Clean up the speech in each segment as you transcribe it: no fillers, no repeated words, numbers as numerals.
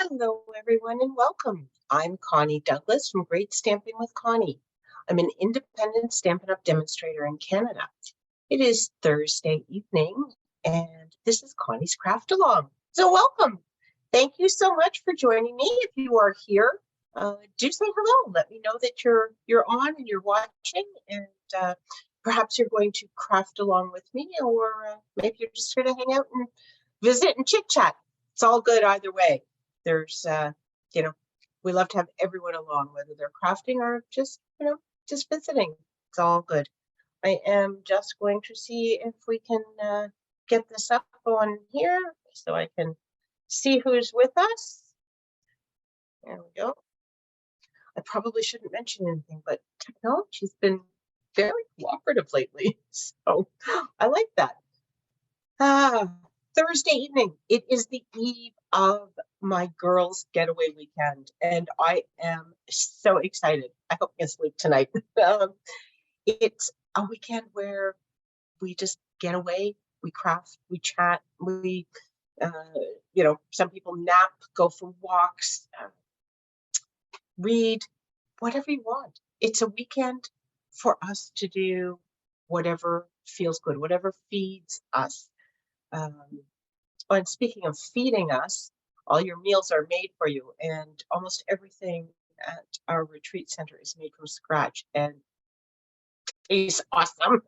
Hello, everyone, and welcome. I'm Connie Douglas from Great Stamping with Connie. I'm an independent Stampin' Up! Demonstrator in Canada. It is Thursday evening, and this is Connie's Craft Along. So welcome. Thank you so much for joining me. If you are here, do say hello. Let me know that you're on and you're watching, and perhaps you're going to craft along with me, or maybe you're just here to hang out and visit and chit chat. It's all good either way. There's, we love to have everyone along, whether they're crafting or just, just visiting. It's all good. I am just going to see if we can get this up on here so I can see who's with us. There we go. I probably shouldn't mention anything, but technology's been very cooperative lately, so I like that. Thursday evening. It is the eve of my girls' getaway weekend, and I am so excited. I hope you can sleep tonight. It's a weekend where we just get away, we craft, we chat, we, some people nap, go for walks, read, whatever you want. It's a weekend for us to do whatever feels good, whatever feeds us. And speaking of feeding us, all your meals are made for you, and almost everything at our retreat center is made from scratch and tastes awesome.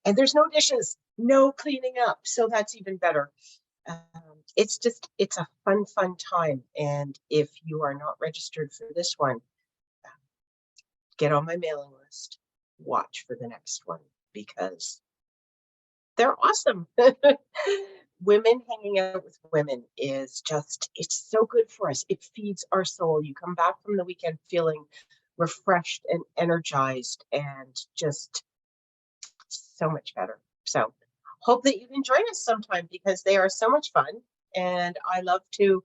And there's no dishes, no cleaning up, so that's even better. It's a fun time. And if you are not registered for this one, get on my mailing list. Watch for the next one because they're awesome. Women hanging out with women is just, it's so good for us. It feeds our soul. You come back from the weekend feeling refreshed and energized and just so much better. So hope that you can join us sometime because they are so much fun. And I love to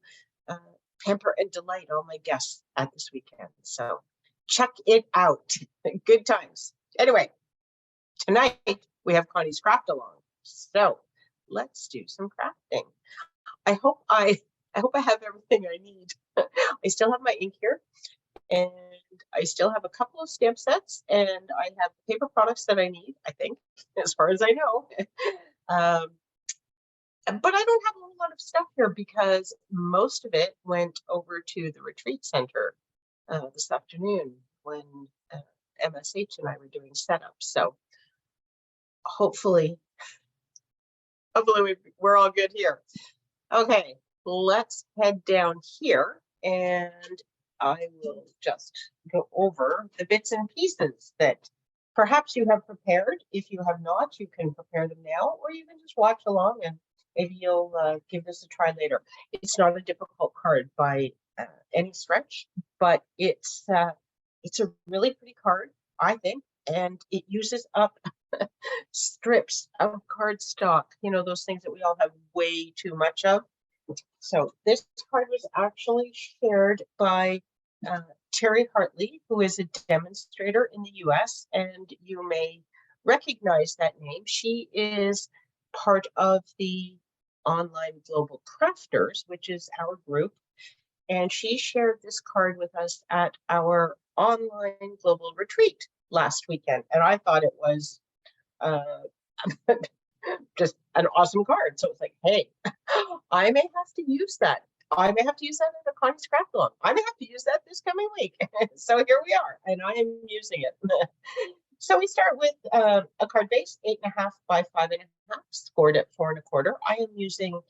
pamper and delight all my guests at this weekend. So check it out. Good times. Anyway, tonight we have Connie's Craft Along. So let's do some crafting. I hope I have everything I need. I still have my ink here, and I still have a couple of stamp sets, and I have paper products that I need, I think, as far as I know. But I don't have a whole lot of stuff here because most of it went over to the retreat center this afternoon when MSH and I were doing setup. So hopefully we're all good here. Okay, let's head down here and I will just go over the bits and pieces that perhaps you have prepared. If you have not, you can prepare them now, or you can just watch along and maybe you'll give this a try later. It's not a difficult card by any stretch, but it's a really pretty card, I think, and it uses up strips of cardstock, those things that we all have way too much of. So this card was actually shared by Terry Hartley, who is a demonstrator in the US, and you may recognize that name. She is part of the Online Global Crafters, which is our group, and she shared this card with us at our online global retreat last weekend, and I thought it was just an awesome card. So it's like, hey, I may have to use that. I may have to use that at a Connie's Craft Along. I may have to use that this coming week. So here we are, and I am using it. So we start with a card base, 8.5 by 5.5, scored at 4 1/4. I am using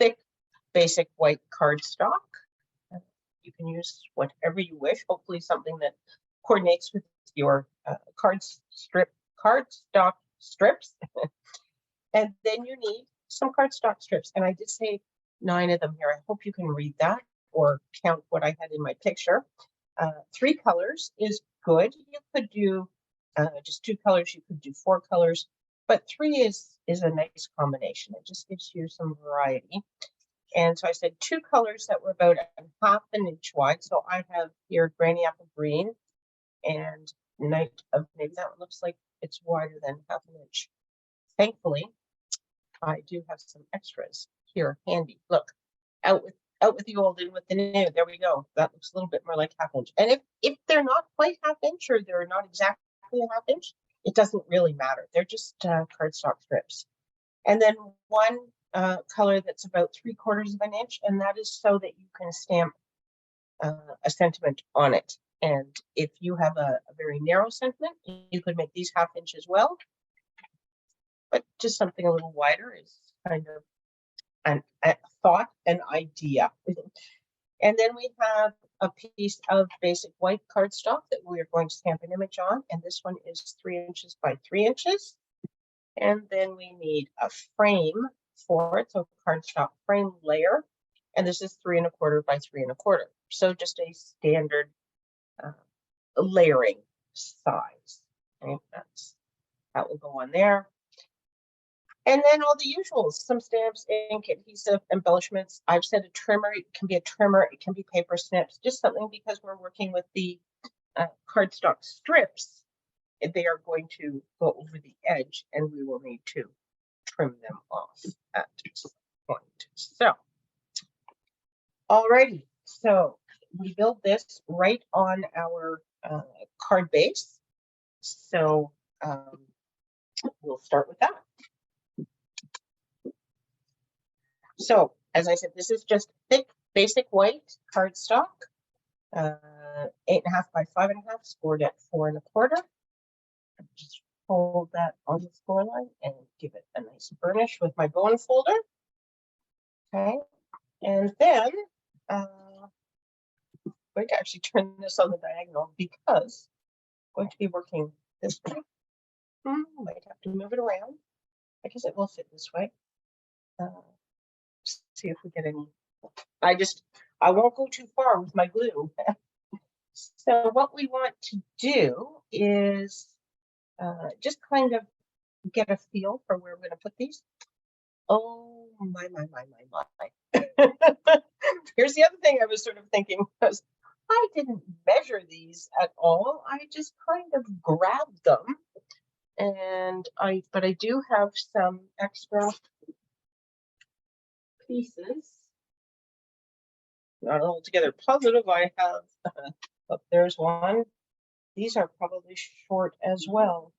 thick, basic white cardstock. You can use whatever you wish. Hopefully, something that coordinates with your cardstock strips. And then you need some cardstock strips. And I did say 9 of them here. I hope you can read that or count what I had in my picture. 3 colors is good. You could do just 2 colors. You could do 4 colors. But 3 is a nice combination. It just gives you some variety. And so I said 2 colors that were about 1/2 inch wide. So I have here Granny Apple Green and Night of, maybe that one looks like it's wider than 1/2 inch. Thankfully, I do have some extras here handy. Look, out Out with the old, in with the new. There we go. That looks a little bit more like half inch. And if they're not quite half inch or they're not exactly a half inch, it doesn't really matter. They're just cardstock strips. And then one color that's about 3/4 of an inch, and that is so that you can stamp a sentiment on it. And if you have a very narrow sentiment, you could make these half inch as well. But just something a little wider is kind of a thought, an idea. And then we have a piece of basic white cardstock that we are going to stamp an image on. And this one is 3 inches by 3 inches. And then we need a frame for it, so cardstock frame layer. And this is 3 1/4 by 3 1/4. So just a standard layering size. Okay, that will go on there. And then all the usuals, some stamps, ink, adhesive, embellishments. I've said a trimmer. It can be a trimmer. It can be paper snips, just something because we're working with the cardstock strips. They are going to go over the edge and we will need to trim them off at some point. So, alrighty. So we build this right on our card base. So we'll start with that. So, as I said, this is just thick, basic white cardstock, 8.5 by 5.5, scored at 4 1/4. Just fold that on the score line and give it a nice burnish with my bone folder. Okay, and then I'm going to actually turn this on the diagonal because I'm going to be working this way. Might have to move it around. I guess it will fit this way. See if we get any. I won't go too far with my glue. So what we want to do is just kind of get a feel for where we're going to put these. Oh my. Here's the other thing I was sort of thinking was I didn't measure these at all. I just kind of grabbed them. And but I do have some extra pieces. Not altogether positive. I have, oh, there's one. These are probably short as well.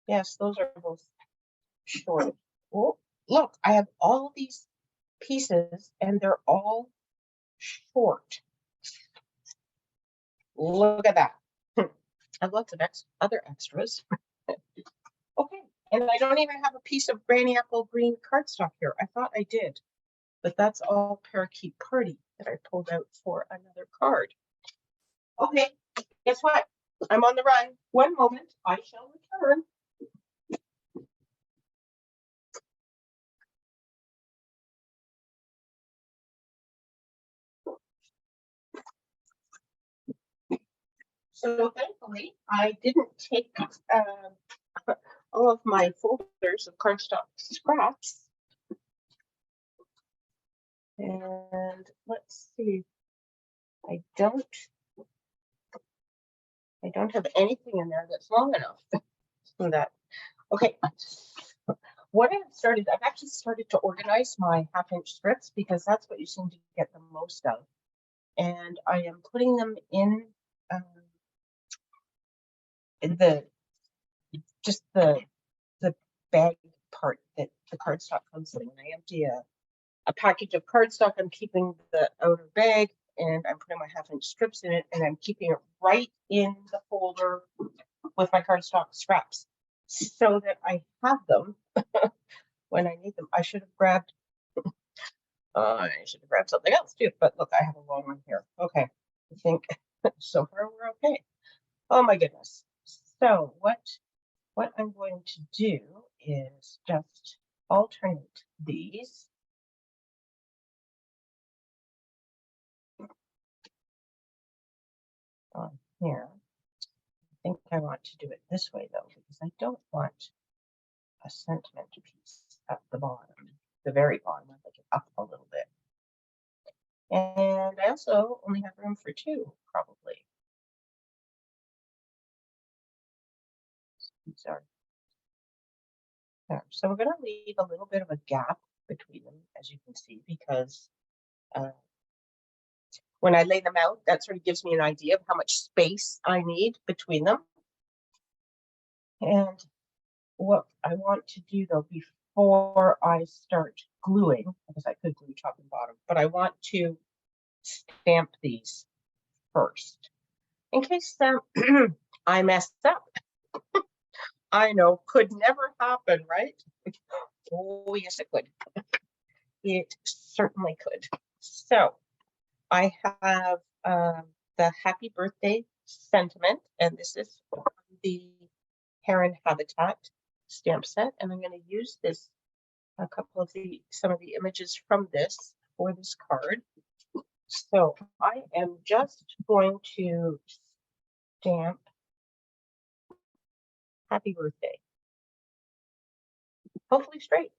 Yes, those are both short. Oh, look, I have all these pieces and they're all short. Look at that. I have lots of other extras. Okay, and I don't even have a piece of Granny Apple green cardstock here. I thought I did, but that's all Parakeet Party that I pulled out for another card. Okay, guess what? I'm on the run. One moment, I shall return. So thankfully, I didn't take all of my folders of cardstock scraps. And let's see. I don't have anything in there that's long enough for that. Okay. What I've actually started to organize my half-inch strips because that's what you seem to get the most of. And I am putting them in the bag part that the cardstock comes in. When I empty a package of cardstock, I'm keeping the outer bag and I'm putting my half-inch strips in it and I'm keeping it right in the folder with my cardstock scraps so that I have them when I need them. I should have grabbed something else too, but look, I have a long one here. Okay, I think so far we're okay. Oh my goodness. So what I'm going to do is just alternate these. On here. I think I want to do it this way though, because I don't want a sentiment piece at the bottom, the very bottom. I'd like it up a little bit. And I also only have room for 2, probably. These are there. So we're going to leave a little bit of a gap between them, as you can see, because when I lay them out, that sort of gives me an idea of how much space I need between them. And what I want to do though, before I start gluing, because I could glue top and bottom, but I want to stamp these first in case I mess up. I know, could never happen, right? Oh, yes, it could. It certainly could. So I have the happy birthday sentiment, and this is the Heron Habitat stamp set, and I'm going to use this, some of the images from this for this card. So I am just going to stamp happy birthday, hopefully straight.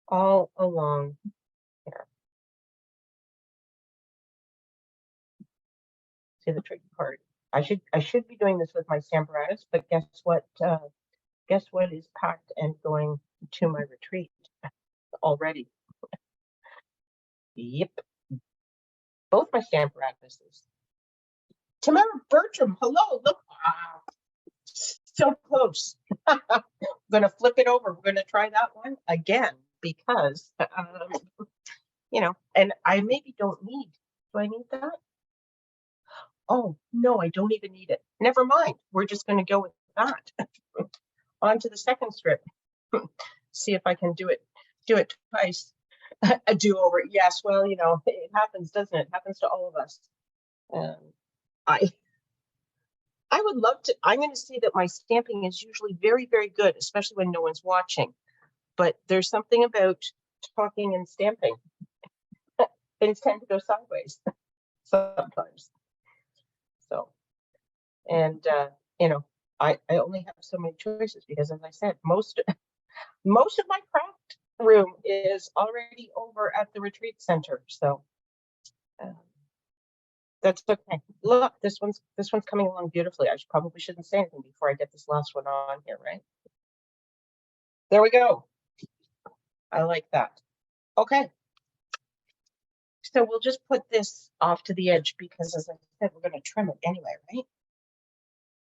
All along here. See the tricky part. I should be doing this with my Stamparatus, but guess what? Guess what is packed and going to my retreat already? Yep, both my Stamparatuses. Tamara Bertram, hello, look, wow, so close. I'm gonna flip it over. We're gonna try that one again because, you know, and I maybe don't need. Do I need that? Oh no, I don't even need it. Never mind. We're just gonna go with that. On to the second strip. See if I can do it twice. A do-over. Yes, well, you know, it happens, doesn't it? It happens to all of us. I would love to. I'm going to say that my stamping is usually very, very good, especially when no one's watching. But there's something about talking and stamping. Things tend to go sideways sometimes. So, and you know, I only have so many choices because, as I said, most of my craft room is already over at the retreat center. So that's okay. Look, this one's coming along beautifully. I probably shouldn't say anything before I get this last one on here, right? There we go. I like that. Okay. So we'll just put this off to the edge because, as I said, we're going to trim it anyway, right?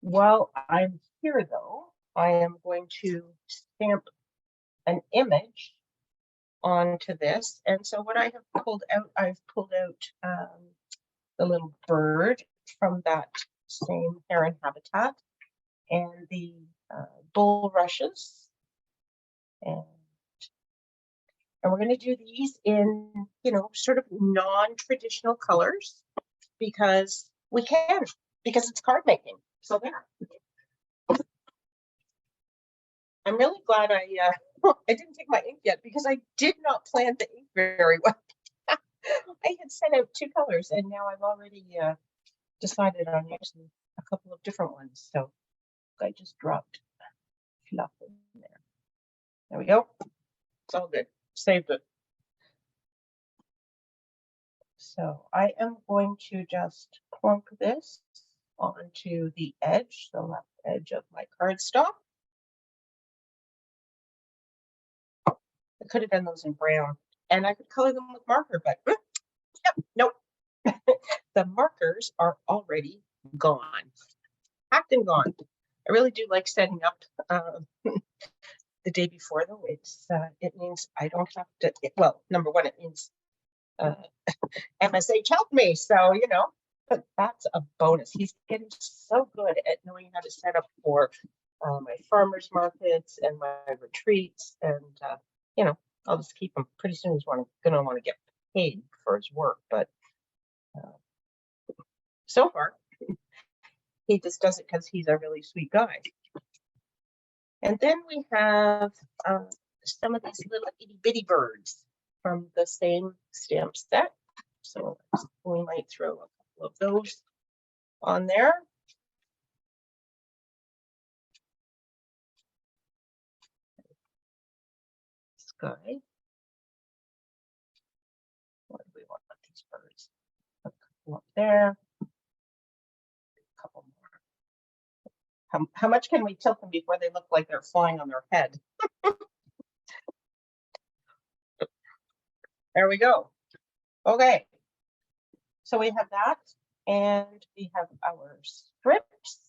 While I'm here, though, I am going to stamp an image onto this. And so what I have pulled out, I've pulled out the little bird from that same heron habitat and the bulrushes. And we're going to do these in, you know, sort of non-traditional colors because we can, because it's card making. So there. I'm really glad I didn't take my ink yet because I did not plan the ink very well. I had sent out 2 colors and now I've already decided on using a couple of different ones. So I just dropped fluff in there. There we go. It's all good. Saved it. So I am going to just plunk this onto the edge, the left edge of my cardstock. I could have done those in brown and I could color them with marker, but nope. The markers are already gone, packed and gone. I really do like setting up the day before, though. It means I don't have to. Well, number one, it means MSH helped me, so you know. But that's a bonus. He's getting so good at knowing how to set up for my farmers markets and my retreats, and you know, I'll just keep him. Pretty soon he's gonna want to get paid for his work, but so far he just does it because he's a really sweet guy. And then we have some of these little itty bitty birds from the same stamp set. So we might throw a couple of those on there. Sky. What do we want with these birds? A couple up there. A couple more How much can we tilt them before they look like they're flying on their head? There we go. Okay. So we have that, and we have our strips,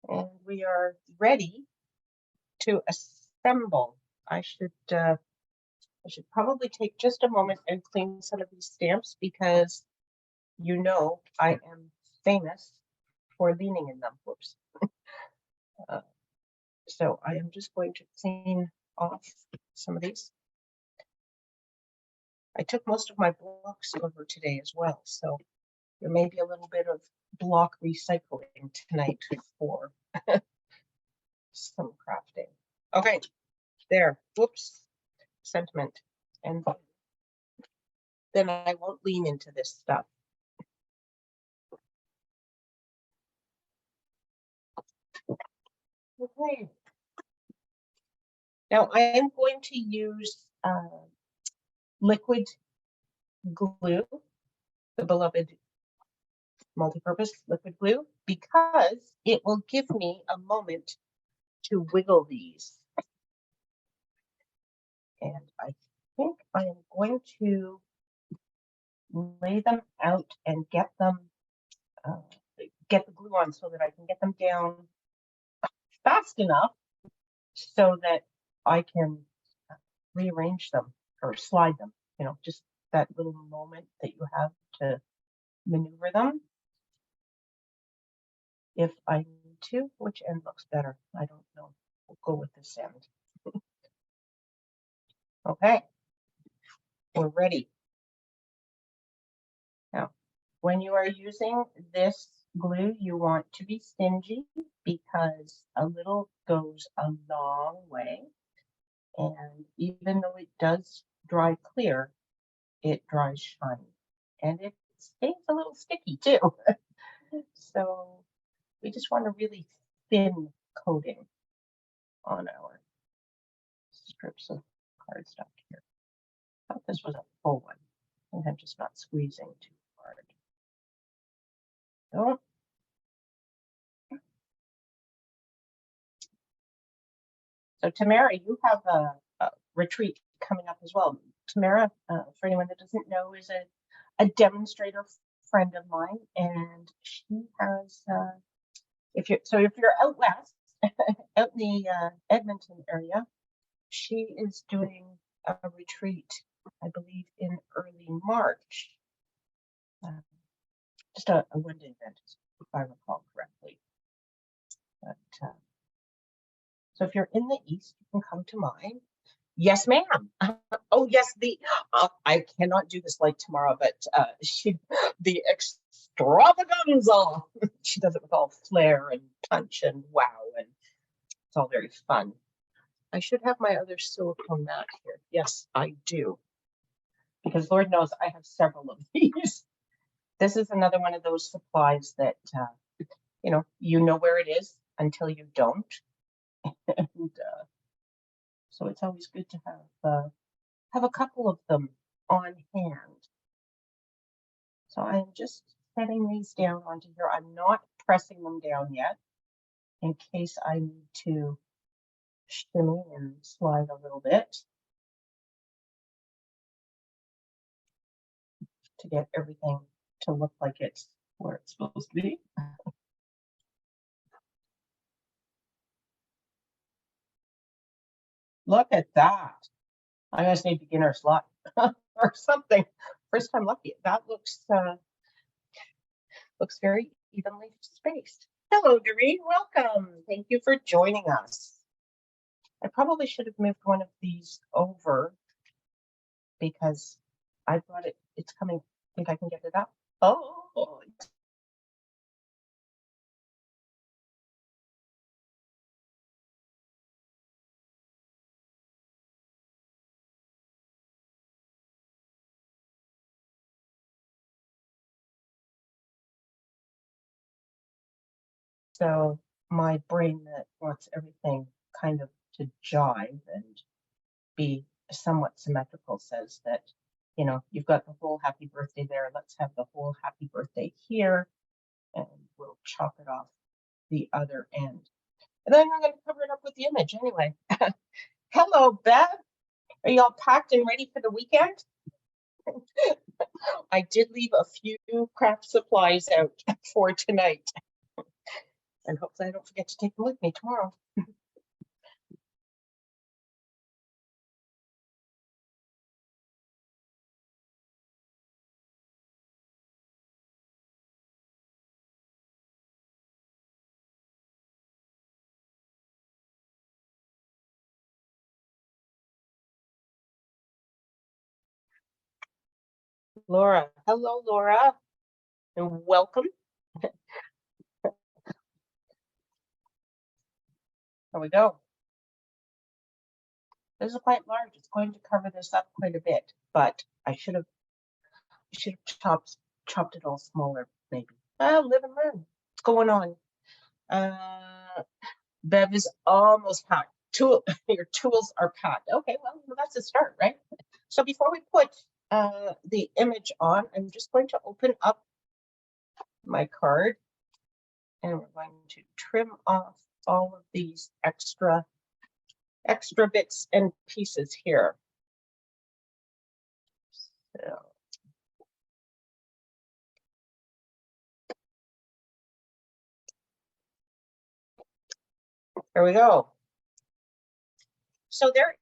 and we are ready to assemble. I should probably take just a moment and clean some of these stamps because you know I am famous for leaning in them. Whoops. So I am just going to clean off some of these. I took most of my blocks over today as well, so there may be a little bit of block recycling tonight for some crafting. Okay, there. Whoops. Sentiment. And then I won't lean into this stuff. Okay. Now I am going to use liquid glue, the beloved multi-purpose liquid glue, because it will give me a moment to wiggle these. And I think I am going to lay them out and get them, get the glue on so that I can get them down fast enough so that I can rearrange them or slide them, you know, just that little moment that you have to maneuver them. If I need to, which end looks better? I don't know. We'll go with this end. Okay, we're ready. Now, when you are using this glue, you want to be stingy because a little goes a long way. And even though it does dry clear, it dries shiny. And it stays a little sticky too. So we just want a really thin coating on our strips of cardstock here. I thought this was a full one. I think I'm just not squeezing too hard. So, Tamara, you have a retreat coming up as well. Tamara, for anyone that doesn't know, is a demonstrator friend of mine, and she has, if you're out west, out in the Edmonton area, she is doing a retreat, I believe, in early March. Just a one-day event, if I recall correctly. But, so if you're in the East, you can come to mine. Yes, ma'am. Oh, yes. I cannot do this like tomorrow, but the extravaganza. She does it with all flair and punch and wow, and it's all very fun. I should have my other silicone mat here. Yes, I do, because Lord knows I have several of these. This is another one of those supplies that you know where it is until you don't. And so it's always good to have a couple of them on hand. So I'm just setting these down onto here. I'm not pressing them down yet in case I need to shimmy and slide a little bit to get everything to look like it's where it's supposed to be. Look at that. I just need beginner's luck or something. First time lucky. That looks very evenly spaced. Hello, Doreen. Welcome. Thank you for joining us. I probably should have moved one of these over because I brought it. It's coming. Think I can get it up? Oh. So my brain that wants everything kind of to jive and be somewhat symmetrical says that, you've got the whole happy birthday there. Let's have the whole happy birthday here, and we'll chop it off the other end. And then I'm going to cover it up with the image anyway. Hello, Bev. Are you all packed and ready for the weekend? I did leave a few craft supplies out for tonight. And hopefully I don't forget to take them with me tomorrow. Laura. Hello, Laura. And welcome. There we go. This is quite large. It's going to cover this up quite a bit, but I should have chopped it all smaller, maybe. Live and learn. What's going on? Bev is almost packed. Your tools are packed. Okay, well, that's a start, right? So before we put the image on, I'm just going to open up my card and we're going to trim off all of these extra bits and pieces here. So there we go. So there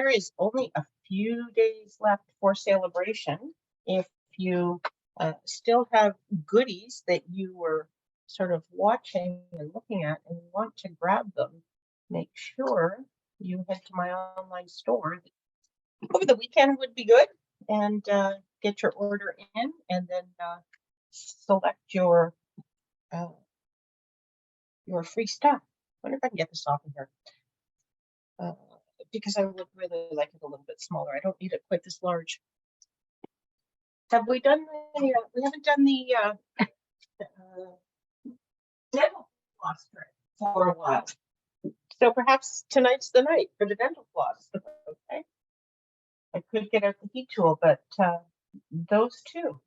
is only a few days left for celebration. If you still have goodies that you were sort of watching and looking at and you want to grab them, make sure you head to my online store. Over the weekend would be good, and get your order in, and then select your free stuff. I wonder if I can get this off of here. Because I would really like it a little bit smaller. I don't need it quite this large. Have we done the, we haven't done the dental floss strip for a while. So perhaps tonight's the night for the dental floss. Okay. I could get out the heat tool, but those two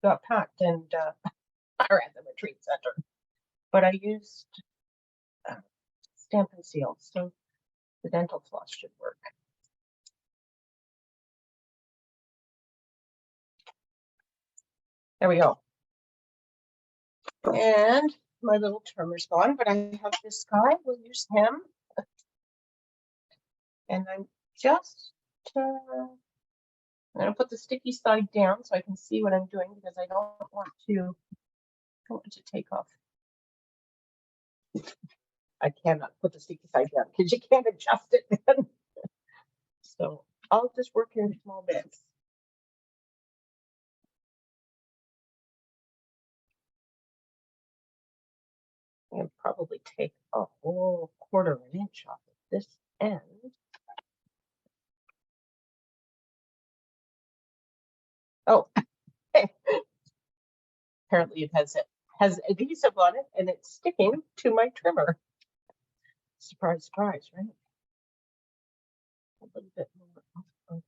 got packed and are at the retreat center. But I used Stampin' Seal, so the dental floss should work. There we go. And my little trimmer's gone, but I have this guy. We'll use him. And I'm just I'm going to put the sticky side down so I can see what I'm doing, because I don't want to take off. I cannot put the sticky side down because you can't adjust it then. So I'll just work in small bits. And probably take a whole 1/4 inch off of this end. Oh, apparently it has adhesive on it and it's sticking to my trimmer. Surprise, surprise, right? A little bit more.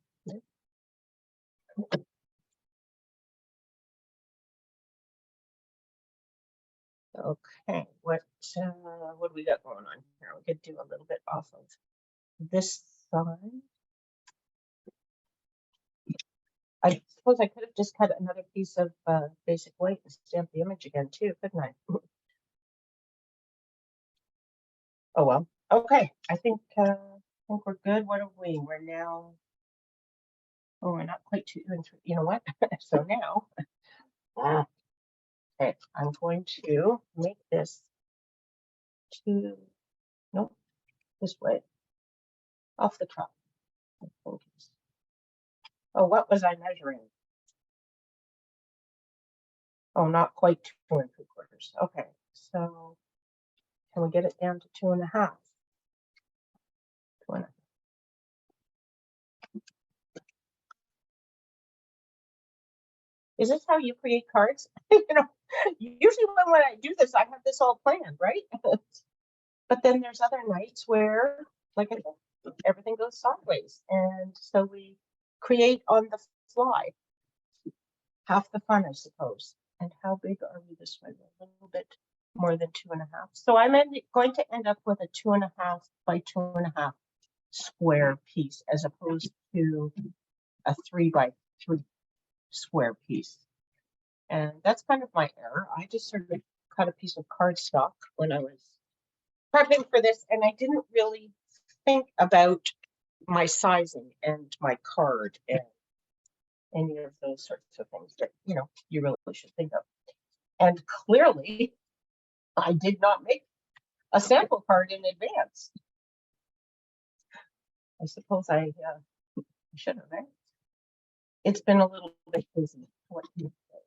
Okay, what do we got going on here? We could do a little bit off of this side. I suppose I could have just cut another piece of basic white and stamp the image again too, couldn't I? Oh well. Okay, I think we're good. What are we? We're now. Oh, we're not quite 2 and 3. You know what? So now, okay, I'm going to make this nope, this way, off the top. Oh, what was I measuring? Oh, not quite 2 3/4. Okay, so can we get it down to 2 1/2? 2 1/2. Is this how you create cards? You know, usually when I do this, I have this all planned, right? But then there's other nights where, like I said, everything goes sideways, and so we create on the fly. Half the fun, I suppose. And how big are we this way? A little bit more than 2.5. So I'm going to end up with a 2.5 by 2.5 square piece as opposed to a 3 by 3 square piece. And that's kind of my error. I just sort of cut a piece of cardstock when I was prepping for this, and I didn't really think about my sizing and my card and any of those sorts of things that, you know, you really should think of. And clearly, I did not make a sample card in advance. I suppose I should have, right? It's been a little bit busy. What can you say?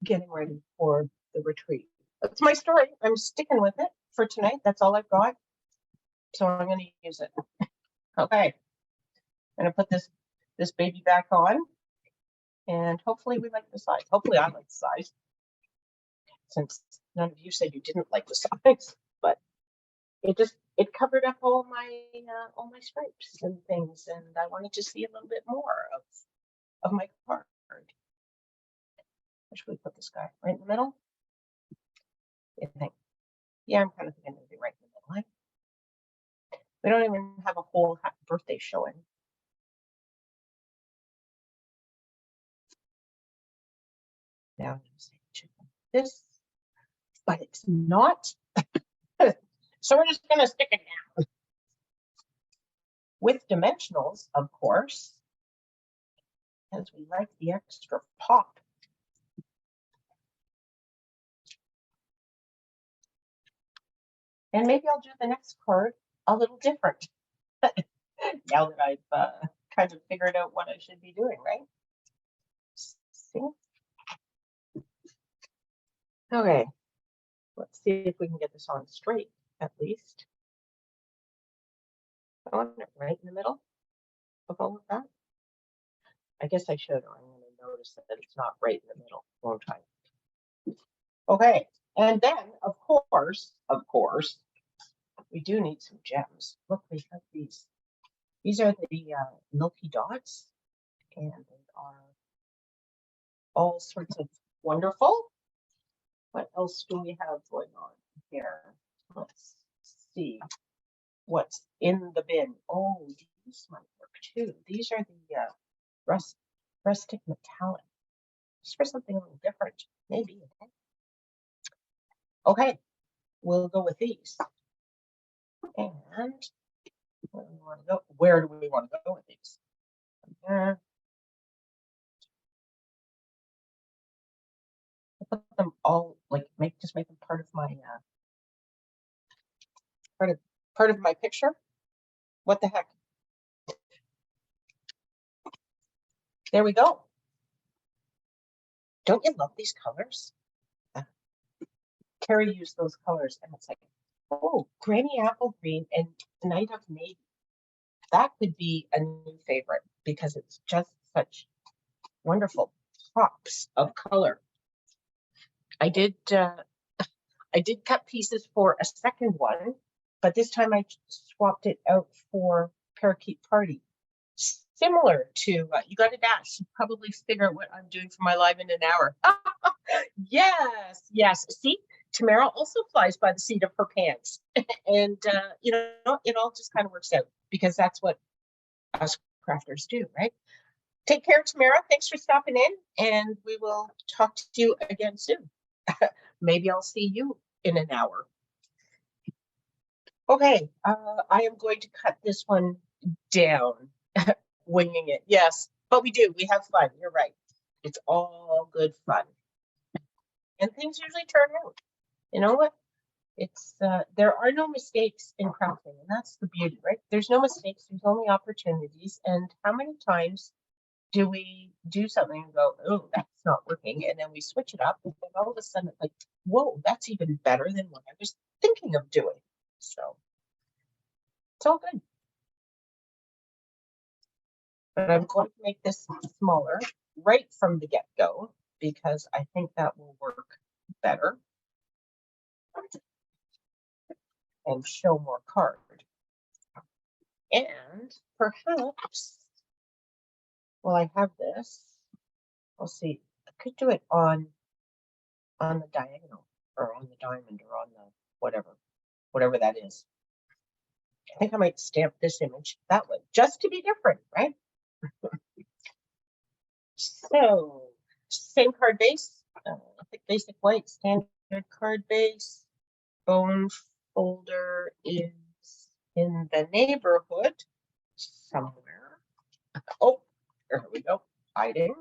Getting ready for the retreat. That's my story. I'm sticking with it for tonight. That's all I've got. So I'm going to use it. Okay. I'm going to put this baby back on. And hopefully we like the size. Hopefully I like the size. Since none of you said you didn't like the size, but it covered up all my stripes and things, and I wanted to see a little bit more of my card. Where should we put this guy? Right in the middle? I think. Yeah, I'm kind of thinking maybe right in the middle. Right? We don't even have a whole happy birthday showing. Now I'm going to say this, but it's not. So we're just going to stick it down. With dimensionals, of course, because we like the extra pop. And maybe I'll do the next card a little different. Now that I've kind of figured out what I should be doing, right? See? Okay, let's see if we can get this on straight, at least. I want it right in the middle of all of that. I guess I should, or I'm going to notice that it's not right in the middle, won't I? Okay, and then, of course, we do need some gems. Look, we have these. These are the milky dots, and they are all sorts of wonderful. What else do we have going on here? Let's see what's in the bin. Oh, these might work too. These are the rustic metallic. Just for something a little different, maybe. Okay, we'll go with these. And where do we want to go? Where do we want to go with these? There. I put them all like just make them part of my part of my picture. What the heck? There we go. Don't you love these colors? Carrie used those colors, and it's like, oh, Granny Apple Green and Night of Navy. That could be a new favorite because it's just such wonderful pops of color. I did cut pieces for a second one, but this time I swapped it out for Parakeet Party. Similar to, you got a dash, you probably figure out what I'm doing for my live in an hour. Yes. See, Tamara also flies by the seat of her pants. And, you know, it all just kind of works out because that's what us crafters do, right? Take care, Tamara. Thanks for stopping in, and we will talk to you again soon. Maybe I'll see you in an hour. Okay, I am going to cut this one down, winging it. Yes, but we have fun. You're right. It's all good fun. And things usually turn out. You know what? It's there are no mistakes in crafting, and that's the beauty, right? There's no mistakes, there's only opportunities. And how many times do we do something and go, oh, that's not working, and then we switch it up, and then all of a sudden it's like, whoa, that's even better than what I was thinking of doing. So it's all good. But I'm going to make this smaller right from the get-go because I think that will work better and show more card. And perhaps, well, I have this. We'll see. I could do it on the diagonal. or on the diamond or on the whatever that is. I think I might stamp this image that way, just to be different, right? So, same card base, thick basic white, standard card base. Bone folder is in the neighborhood somewhere. Oh, there we go, hiding.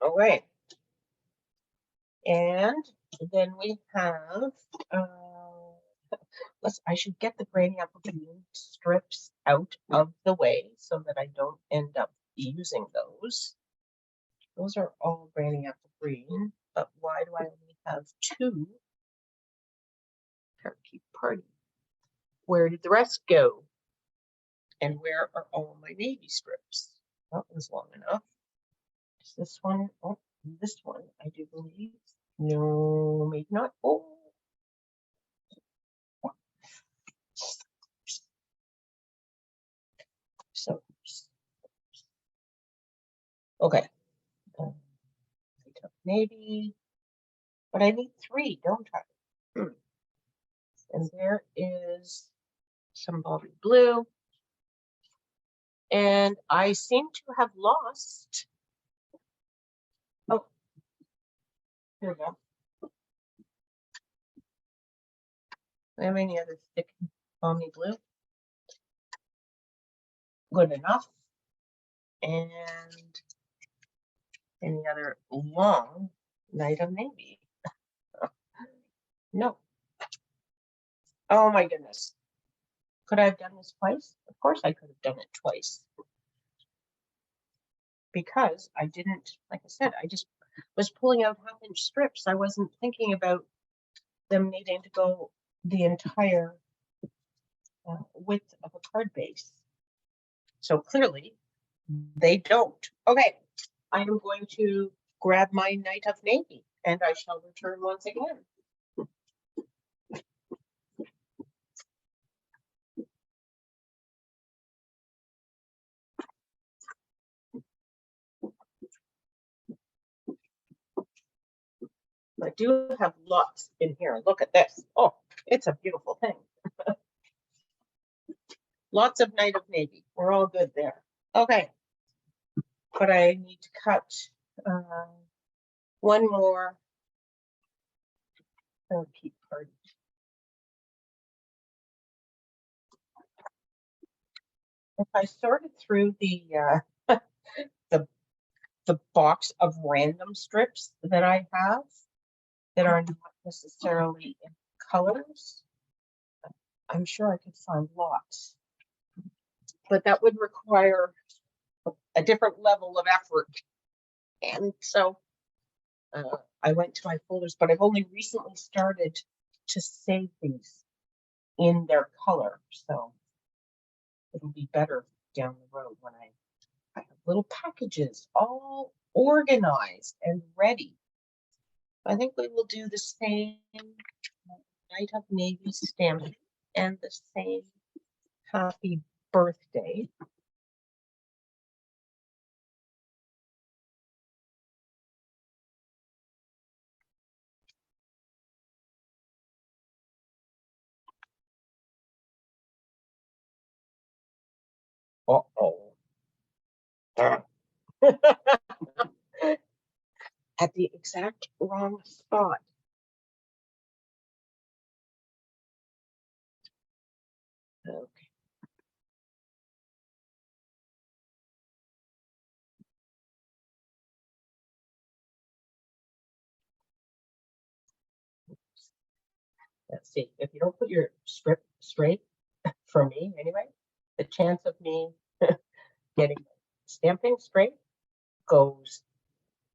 All right. And then we have, I should get the Granny Apple Green strips out of the way so that I don't end up using those. Those are all Granny Apple Green, but why do I only have 2 Parakeet Party? Where did the rest go? And where are all my navy strips? That was long enough. Is this one? Oh, this one, I do believe. No, maybe not. Oh. So, okay. Navy, but I need 3, don't I? And there is some bobby blue. And I seem to have lost. Oh, here we go. Do I have any other thick balmy blue? Good enough. And any other long night of navy? No. Oh my goodness. Could I have done this twice? Of course I could have done it twice. Because I didn't, like I said, I just was pulling out half-inch strips. I wasn't thinking about them needing to go the entire width of a card base. So clearly they don't. Okay, I am going to grab my Night of Navy and I shall return once again. I do have lots in here. Look at this. Oh, it's a beautiful thing. Lots of Night of Navy. We're all good there. Okay. But I need to cut one more Parakeet Party. If I sorted through the the box of random strips that I have that are not necessarily in colors, I'm sure I could find lots. But that would require a different level of effort. And so I went to my folders, but I've only recently started to save these in their color. So it'll be better down the road when I have little packages all organized and ready. I think we will do the same Night of Navy stamp and the same happy birthday. Uh-oh. At the exact wrong spot. Okay. Let's see. If you don't put your strip straight, for me anyway, the chance of me getting stamping straight goes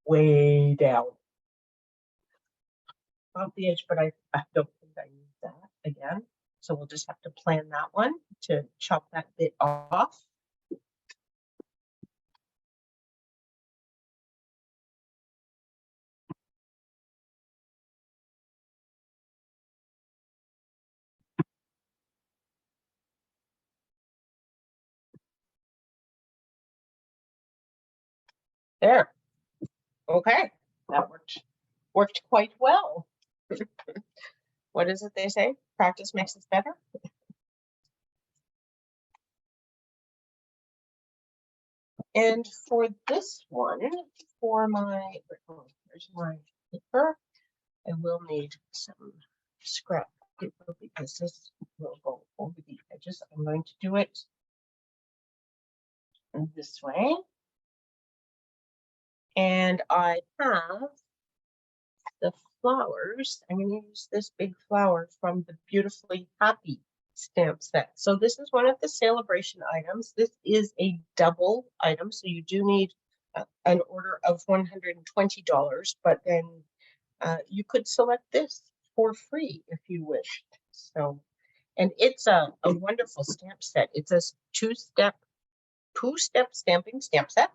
way down. Off the edge, but I don't think I need that again. So we'll just have to plan that one to chop that bit off. There. Okay. That worked quite well. What is it they say? Practice makes us better. And for this one, for my, here's my paper, I will need some scrap paper because this will go over the edges. I'm going to do it this way. And I have the flowers. I'm going to use this big flower from the Beautifully Happy stamp set. So this is one of the celebration items. This is a double item, so you do need an order of $120, but then you could select this for free if you wished. So, and it's a wonderful stamp set. It's a two-step stamping stamp set,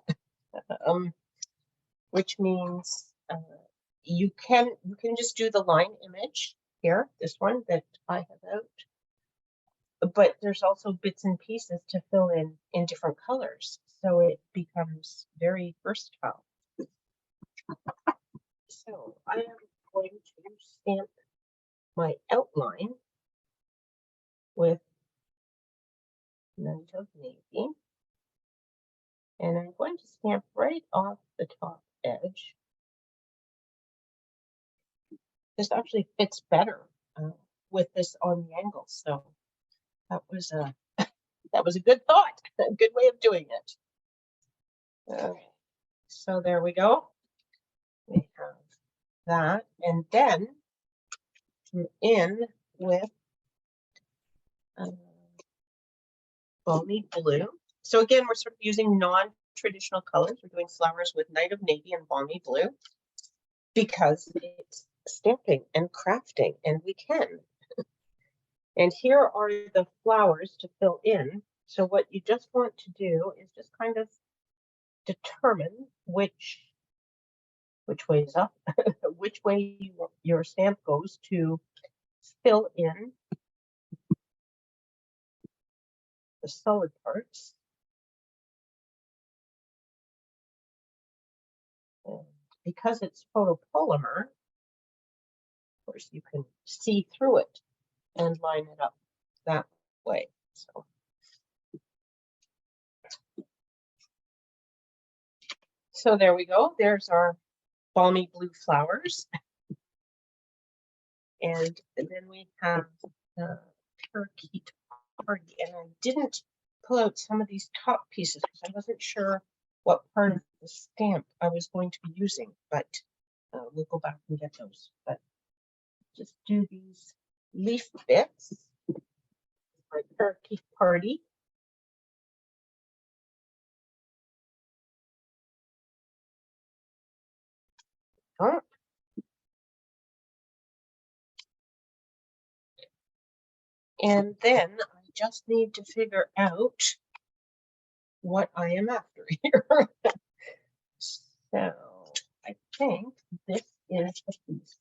which means you can just do the line image here, this one that I have out, but there's also bits and pieces to fill in different colors, so it becomes very versatile. So I am going to stamp my outline with Night of Navy, and I'm going to stamp right off the top edge. This actually fits better with this on the angle, so that was a good thought, a good way of doing it. Okay, so there we go. We have that, and then I'm in with balmy blue. So again, we're sort of using non-traditional colors. We're doing flowers with Night of Navy and balmy blue because it's stamping and crafting, and we can. And here are the flowers to fill in. So what you just want to do is just kind of determine which way is up, which way your stamp goes to fill in the solid parts. And because it's photopolymer, of course, you can see through it and line it up that way. So there we go. There's our balmy blue flowers. And then we have the parakeet party. And I didn't pull out some of these top pieces because I wasn't sure what part of the stamp I was going to be using, but we'll go back and get those. But just do these leaf bits, my parakeet party. Oh. And then I just need to figure out what I am after here. So I think this is the piece.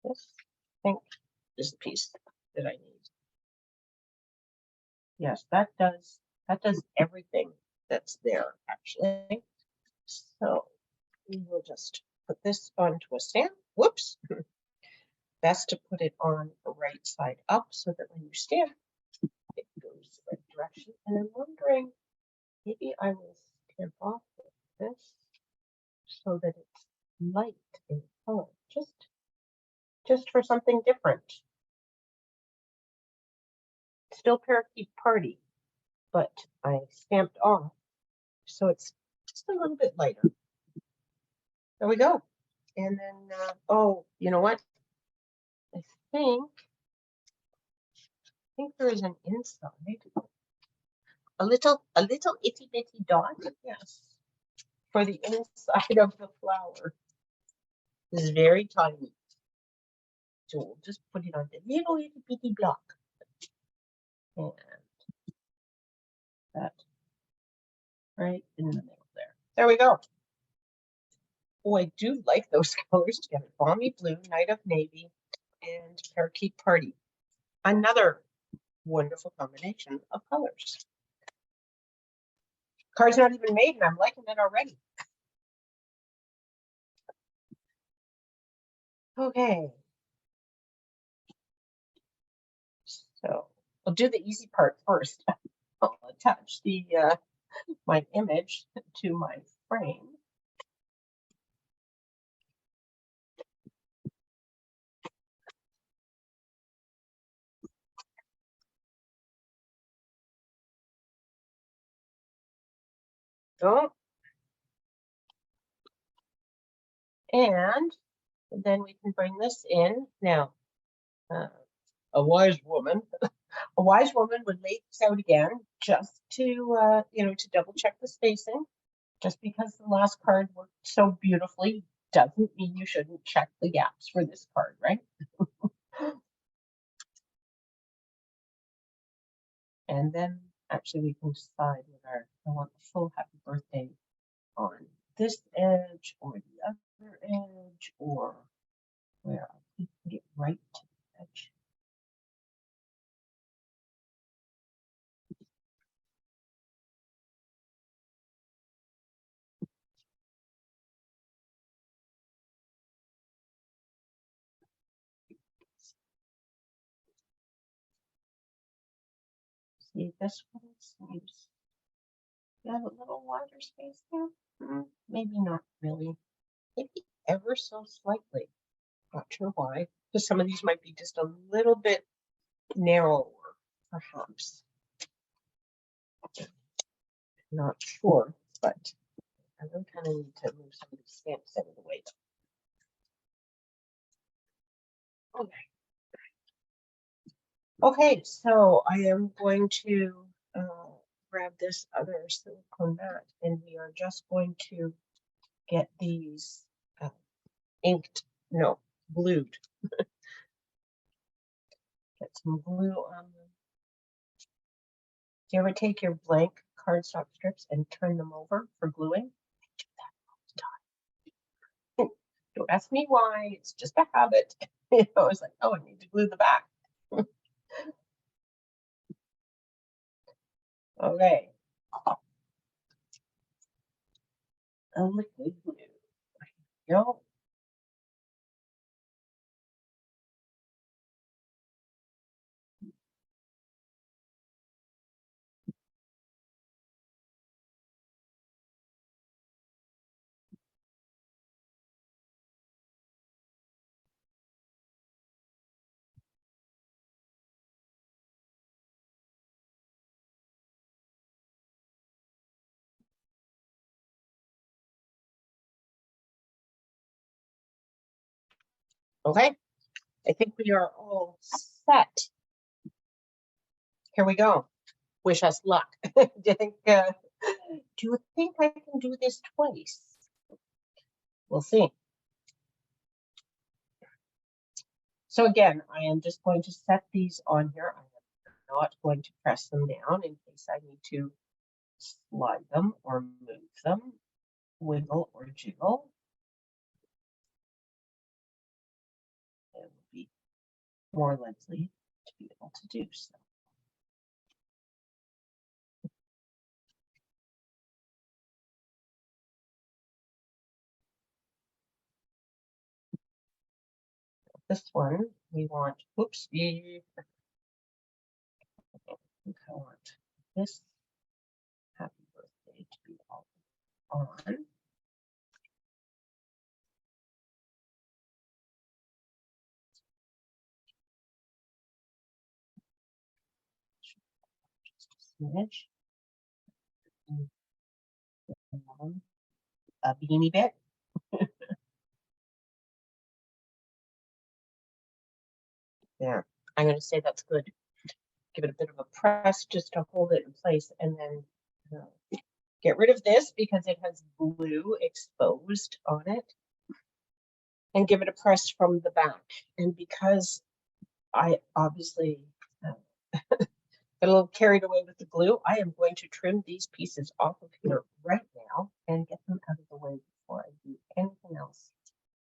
This, I think, is the piece that I need. Yes, that does everything that's there actually. So we will just put this onto a stamp. Whoops. Best to put it on the right side up so that when you stamp, it goes the right direction. And I'm wondering, maybe I will stamp off with this so that it's light in color, just for something different. Still parakeet party, but I stamped off, so it's just a little bit lighter. There we go. And then, oh, you know what? I think there is an inside, a little itty bitty dot, yes, for the inside of the flower. This is very tiny. So we'll just put it on the little itty bitty block. And that right in the middle there. There we go. Oh, I do like those colors together. Balmy blue, Night of Navy, and parakeet party. Another wonderful combination of colors. Card's not even made and I'm liking it already. Okay. So I'll do the easy part first. I'll attach the my image to my frame. Oh, and then we can bring this in. Now, a wise woman would lay this out again just to, to double check the spacing. Just because the last card worked so beautifully doesn't mean you shouldn't check the gaps for this card, right? And then actually we can decide whether I want the full happy birthday on this edge or the other edge, or where I put it right to the edge. See, this one seems to have a little wider space there. Maybe not really. Maybe ever so slightly. Not sure why. Because some of these might be just a little bit narrower, perhaps. Not sure, but I really kind of need to move some of these stamps out of the way. Okay. Okay, so I am going to grab this other silicone mat, and we are just going to get these glued. Get some glue on them. Do you ever take your blank cardstock strips and turn them over for gluing? I do that all the time. Don't ask me why, it's just a habit. I was like, oh, I need to glue the back. Okay. A liquid glue. Go. Okay. I think we are all set. Here we go. Wish us luck. Do you think I can do this twice? We'll see. So again, I am just going to set these on here. I'm not going to press them down in case I need to slide them or move them, wiggle or jiggle. It will be more likely to be able to do so. This one we want, oopsie. I think I want this happy birthday to be all on. Just a smidge. A beanie bit. There. I'm going to say that's good. Give it a bit of a press just to hold it in place, and then get rid of this because it has glue exposed on it, and give it a press from the back. And because I obviously got a little carried away with the glue, I am going to trim these pieces off of here right now and get them out of the way before I do anything else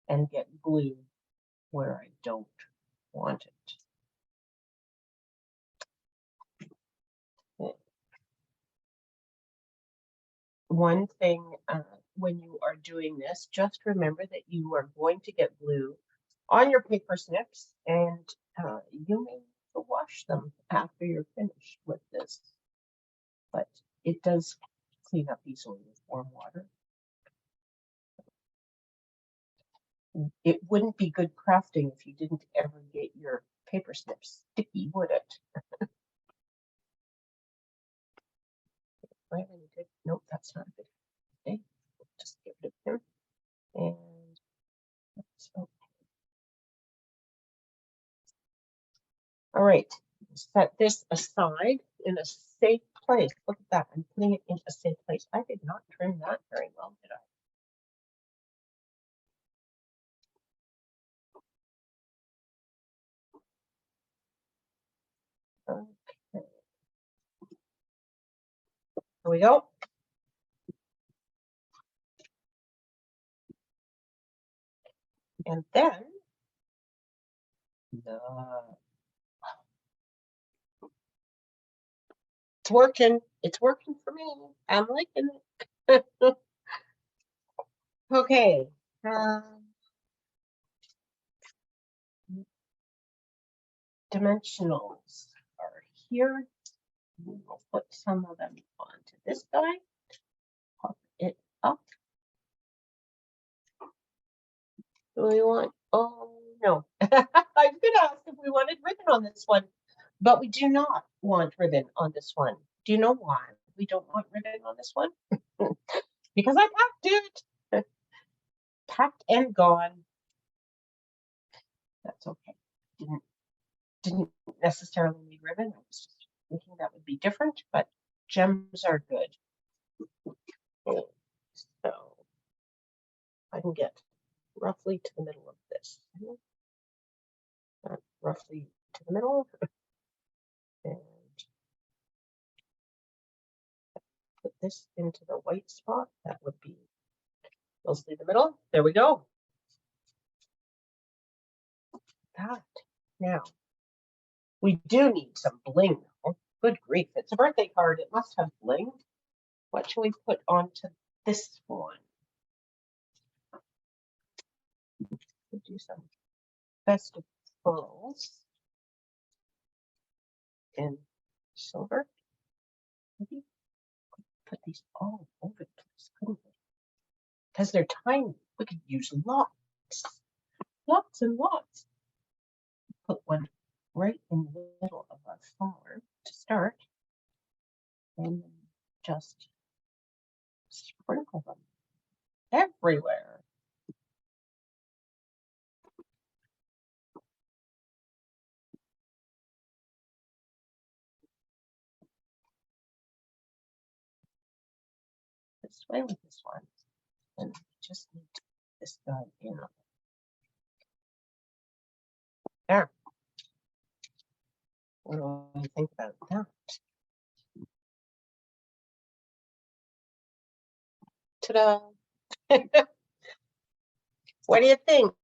and get glue where I don't want it. One thing when you are doing this, just remember that you are going to get glue on your paper snips, and you may wash them after you're finished with this, but it does clean up easily with warm water. It wouldn't be good crafting if you didn't ever get your paper snips sticky, would it? Right, any good? Nope, that's not good. Okay, just get rid of him. And that's okay. All right, set this aside in a safe place. Look at that, I'm putting it in a safe place. I did not trim that very well, did I? Okay. Here we go. And then, it's working. It's working for me. I'm liking it. Okay. Dimensionals are here. We'll put some of them onto this guy. Pop it up. Do we want? Oh no. I was gonna ask if we wanted ribbon on this one, but we do not want ribbon on this one. Do you know why we don't want ribbon on this one? Because I packed it. Packed and gone. That's okay. Didn't necessarily need ribbon. I was just thinking that would be different, but gems are good. So I can get roughly to the middle of this. Roughly to the middle. And put this into the white spot. That would be mostly the middle. There we go. That. Now, we do need some bling. Oh, good grief. It's a birthday card. It must have bling. What shall we put onto this one? We'll do some festive pearls in silver. Maybe put these all over the place, couldn't we? Because they're tiny. We could use lots. Lots and lots. Put one right in the middle of our flower to start. And then just sprinkle them everywhere. This way with this one. And just need this guy in. There. What do you think about that? Ta-da! What do you think?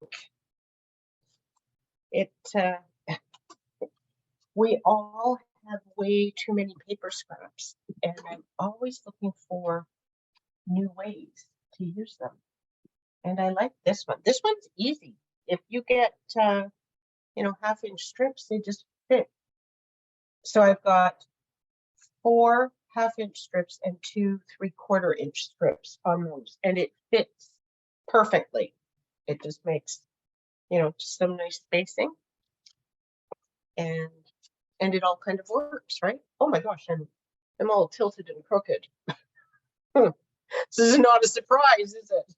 We all have way too many paper scraps, and I'm always looking for new ways to use them. And I like this one. This one's easy. If you get, 1/2-inch strips, they just fit. So I've got 4 1/2-inch strips and 2 3/4-inch strips on those, and it fits perfectly. It just makes, just some nice spacing, and it all kind of works, right? Oh my gosh, I'm all tilted and crooked. This is not a surprise, is it?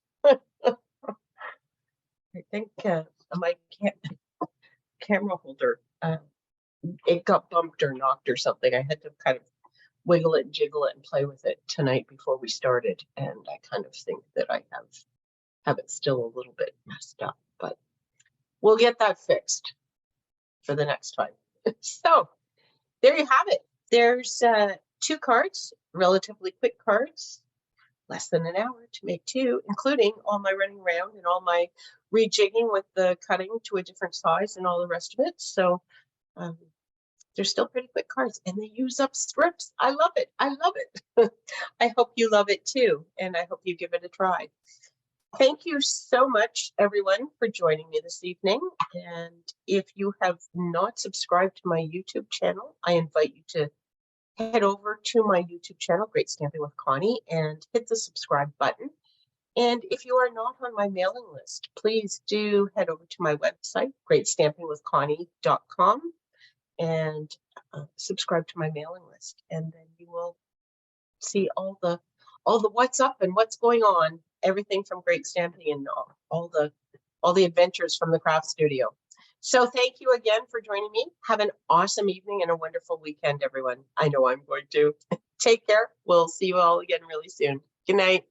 I think my camera holder, it got bumped or knocked or something. I had to kind of wiggle it and jiggle it and play with it tonight before we started, and I kind of think that I have it still a little bit messed up, but we'll get that fixed for the next time. So there you have it. There's 2 cards, relatively quick cards, less than an hour to make 2, including all my running around and all my rejigging with the cutting to a different size and all the rest of it. So they're still pretty quick cards, and they use up strips. I love it. I love it. I hope you love it too, and I hope you give it a try. Thank you so much, everyone, for joining me this evening. And if you have not subscribed to my YouTube channel, I invite you to head over to my YouTube channel, Great Stamping with Connie, and hit the subscribe button. And if you are not on my mailing list, please do head over to my website, greatstampingwithconnie.com, and subscribe to my mailing list. And then you will see all the what's up and what's going on, everything from Great Stamping and all the adventures from the craft studio. So thank you again for joining me. Have an awesome evening and a wonderful weekend, everyone. I know I'm going to. Take care. We'll see you all again really soon. Good night.